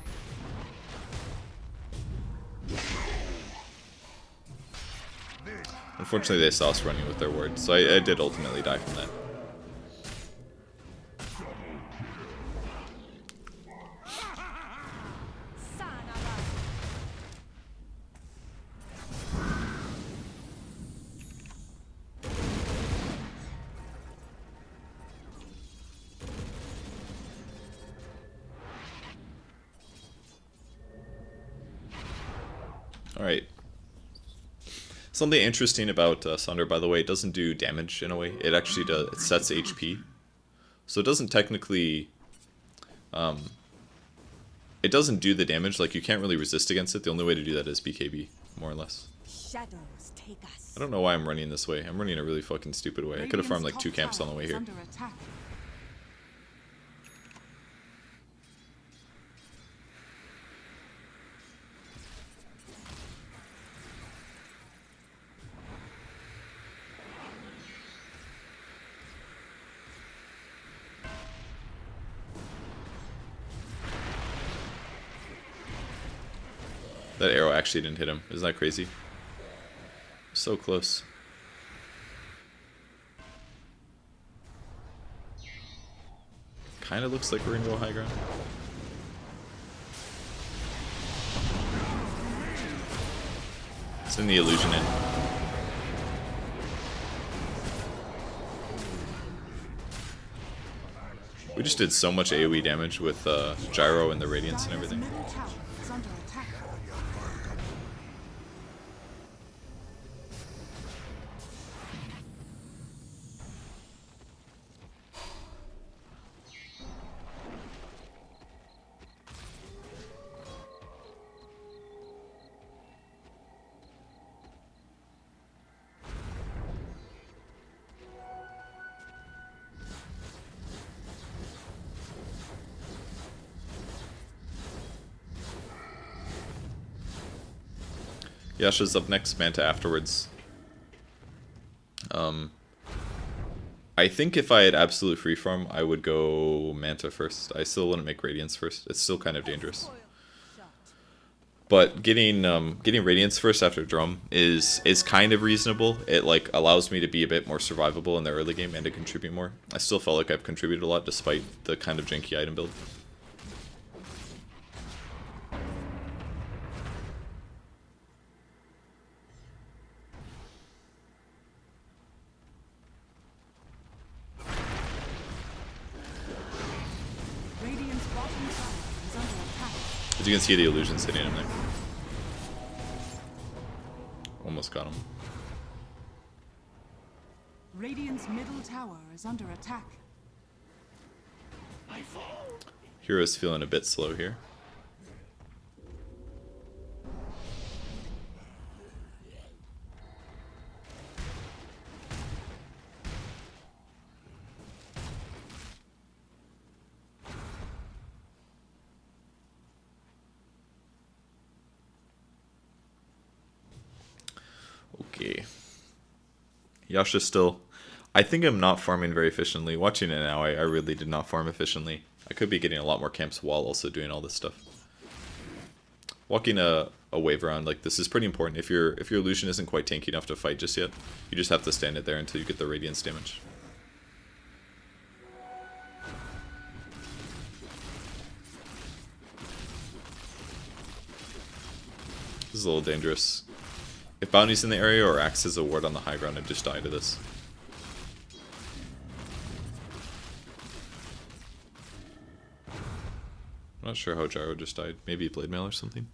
[SPEAKER 1] Unfortunately, they saw us running with their ward, so I did ultimately die from that. Alright. Something interesting about Sunder, by the way, it doesn't do damage in a way. It actually does, it sets HP. So it doesn't technically, it doesn't do the damage, like you can't really resist against it. The only way to do that is BKB, more or less.
[SPEAKER 4] Shadows take us.
[SPEAKER 1] I don't know why I'm running this way. I'm running a really fucking stupid way. I could have farmed like 2 camps on the way here. That arrow actually didn't hit him. Isn't that crazy? So close. Kinda looks like we're gonna go high ground. Send the illusion in. We just did so much AoE damage with Gyro and the Radiance and everything. Yasha's up next, Manta afterwards. I think if I had absolute free farm, I would go Manta first. I still wouldn't make Radiance first. It's still kind of dangerous. But getting Radiance first after Drum is kind of reasonable. It like allows me to be a bit more survivable in the early game and to contribute more. I still felt like I've contributed a lot despite the kind of janky item build. As you can see, the illusion's hitting him there. Almost got him.
[SPEAKER 2] Radiant's middle tower is under attack.
[SPEAKER 1] Hero's feeling a bit slow here. Okay. Yasha still... I think I'm not farming very efficiently. Watching it now, I really did not farm efficiently. I could be getting a lot more camps while also doing all this stuff. walking a wave around like this is pretty important. If your illusion isn't quite tanky enough to fight just yet, you just have to stand it there until you get the Radiance damage. This is a little dangerous. If Bounty's in the area or acts as a ward on the high ground, I'd just die to this. I'm not sure how Gyro just died. Maybe Blade Mail or something.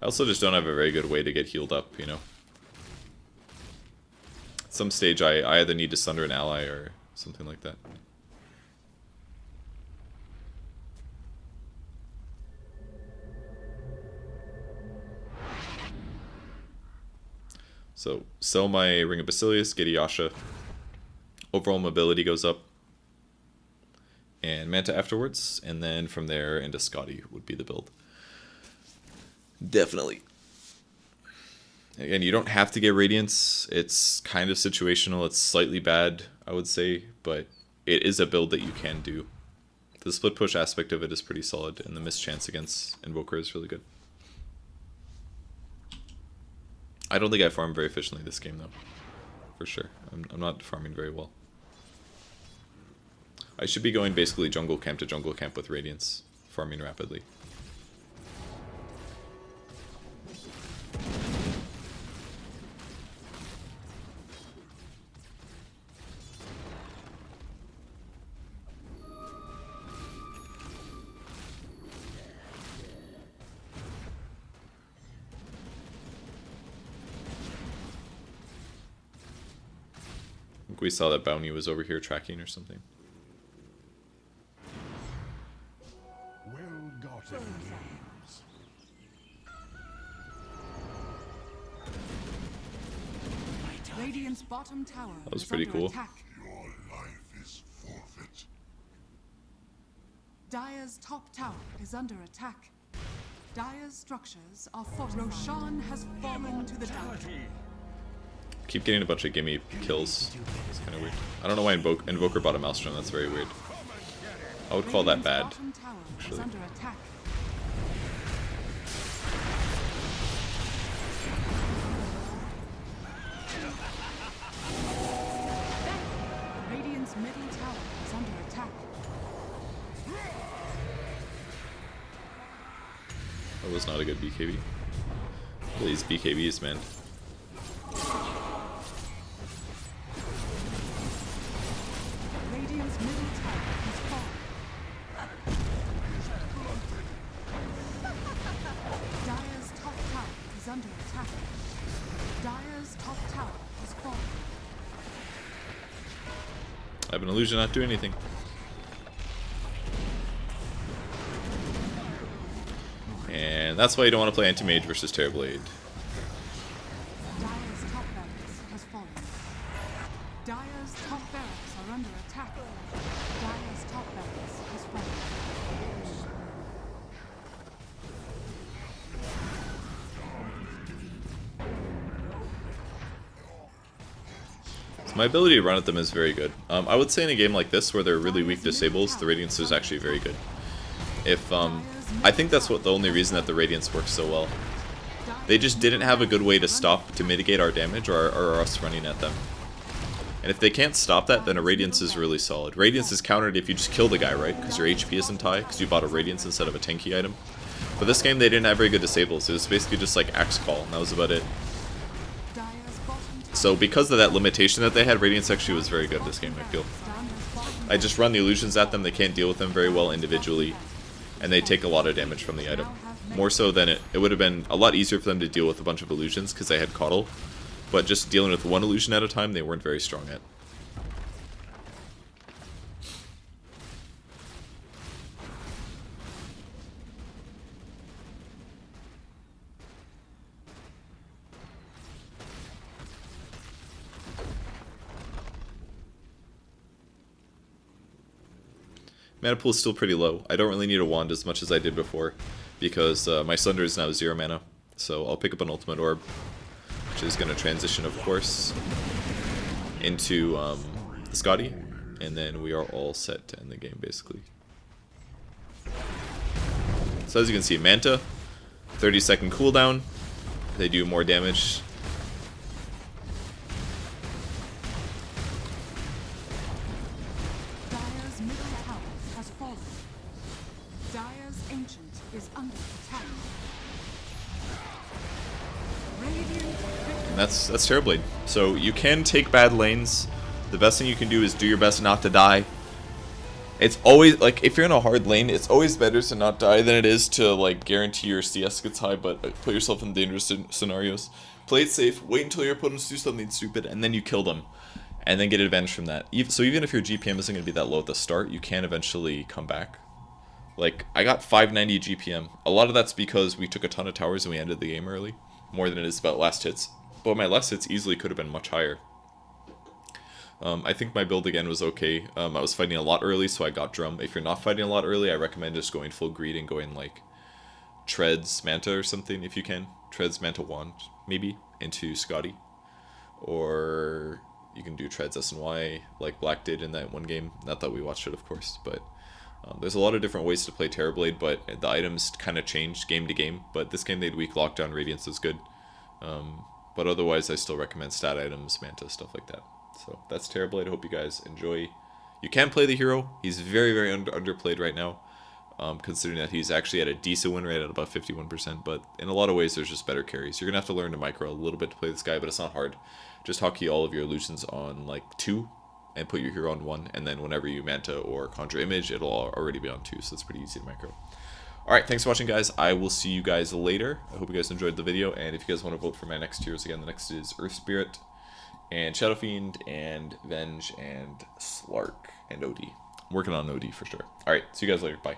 [SPEAKER 1] I also just don't have a very good way to get healed up, you know. At some stage I either need to sunder an ally or something like that. So, sell my Ring of Basilius, get Yasha. Overall mobility goes up. And Manta afterwards, and then from there into Skadi would be the build. Definitely. Again, you don't have to get Radiance. It's kind of situational. It's slightly bad, I would say, but it is a build that you can do. The split push aspect of it is pretty solid, and the mischance against Invoker is really good. I don't think I farm very efficiently this game, though. For sure. I'm not farming very well. I should be going basically jungle camp to jungle camp with Radiance, farming rapidly. I think we saw that Bounty was over here tracking or something.
[SPEAKER 3] Well gotten gains.
[SPEAKER 2] Radiant's bottom tower
[SPEAKER 1] That was
[SPEAKER 2] is
[SPEAKER 1] pretty
[SPEAKER 2] under
[SPEAKER 1] cool.
[SPEAKER 2] attack.
[SPEAKER 3] Your life is forfeit.
[SPEAKER 2] Dire's top tower is under attack. Dire's structures are fortified. Roshan has fallen to the dark.
[SPEAKER 1] Keep getting a bunch of gimme kills. It's kind of weird. I don't know why Invoker bought a Maelstrom. That's very weird. I would call that
[SPEAKER 2] Radiant's
[SPEAKER 1] bad.
[SPEAKER 2] bottom tower is
[SPEAKER 1] actually.
[SPEAKER 2] under attack. Radiant's middle tower is under attack.
[SPEAKER 1] That was not a good BKB. These BKBs, man.
[SPEAKER 2] Radiant's middle tower has fallen. Dire's top tower is under attack. Dire's top tower has fallen.
[SPEAKER 1] I have an illusion not doing anything. And that's why you don't want to play Anti-Mage versus Terrorblade.
[SPEAKER 2] Dire's top barracks has fallen. Dire's top barracks are under attack. Dire's top barracks has fallen.
[SPEAKER 1] So my ability to run at them is very good. I would say in a game like this where they're really weak disables, the Radiance is actually very good. If I think that's what the only reason that the Radiance works so well. They just didn't have a good way to stop to mitigate our damage or us running at them. And if they can't stop that, then a Radiance is really solid. Radiance is countered if you just kill the guy, right? Because your HP isn't high, because you bought a Radiance instead of a tanky item. But this game, they didn't have very good disables. It was basically just like Axe Call, and that was about it.
[SPEAKER 2] Dire's bottom tower
[SPEAKER 1] So because of that limitation that they had, Radiance actually was very good this game, I feel. I just run the illusions at them, they can't deal with them very well individually, and they take a lot of damage from the item. More so than it would have been a lot easier for them to deal with a bunch of illusions because they had Coddle, but just dealing with one illusion at a time, they weren't very strong at. Mana pool is still pretty low. I don't really need a wand as much as I did before, because my Sunder is now 0 mana. So I'll pick up an Ultimate Orb, which is going to transition, of course, into the Skadi, and then we are all set to end the game basically. So as you can see, Manta, 30-second cooldown. They do more damage.
[SPEAKER 2] Dire's middle tower has fallen. Dire's ancient is under attack. Radiant victory.
[SPEAKER 1] And that's Terrorblade. So you can take bad lanes. The best thing you can do is do your best not to die. It's always, like, if you're in a hard lane, it's always better to not die than it is to, like, guarantee your CS gets high, but put yourself in dangerous scenarios. Play it safe, wait until your opponents do something stupid, and then you kill them. And then get advantage from that. So even if your GPM isn't going to be that low at the start, you can eventually come back. Like, I got 590 GPM. A lot of that's because we took a ton of towers and we ended the game early. More than it is about last hits. But my last hits easily could have been much higher. I think my build again was okay. I was fighting a lot early, so I got drum. If you're not fighting a lot early, I recommend just going full greed and going like Treads Manta or something if you can. Treads Manta Wand, maybe, into Skadi. Or you can do Treads SNY like Black did in that one game. Not that we watched it, of course, but there's a lot of different ways to play Terrorblade, but the items kind of changed game to game. But this game they had weak lockdown, Radiance is good. But otherwise, I still recommend stat items, Manta, stuff like that. So that's Terrorblade. I hope you guys enjoy. You can play the hero. He's very, very underplayed right now, considering that he's actually at a decent win rate at about 51%. But in a lot of ways, there's just better carries. You're going to have to learn to micro a little bit to play this guy, but it's not hard. Just hotkey all of your illusions on like 2 and put your hero on 1. And then whenever you Manta or conjure image, it'll already be on 2. So it's pretty easy to micro. Alright, thanks for watching, guys. I will see you guys later. I hope you guys enjoyed the video. And if you guys want to vote for my next tiers, again, the next is Earth Spirit, and Shadow Fiend, and Venge, and Slark, and OD. I'm working on OD for sure. Alright, see you guys later. Bye.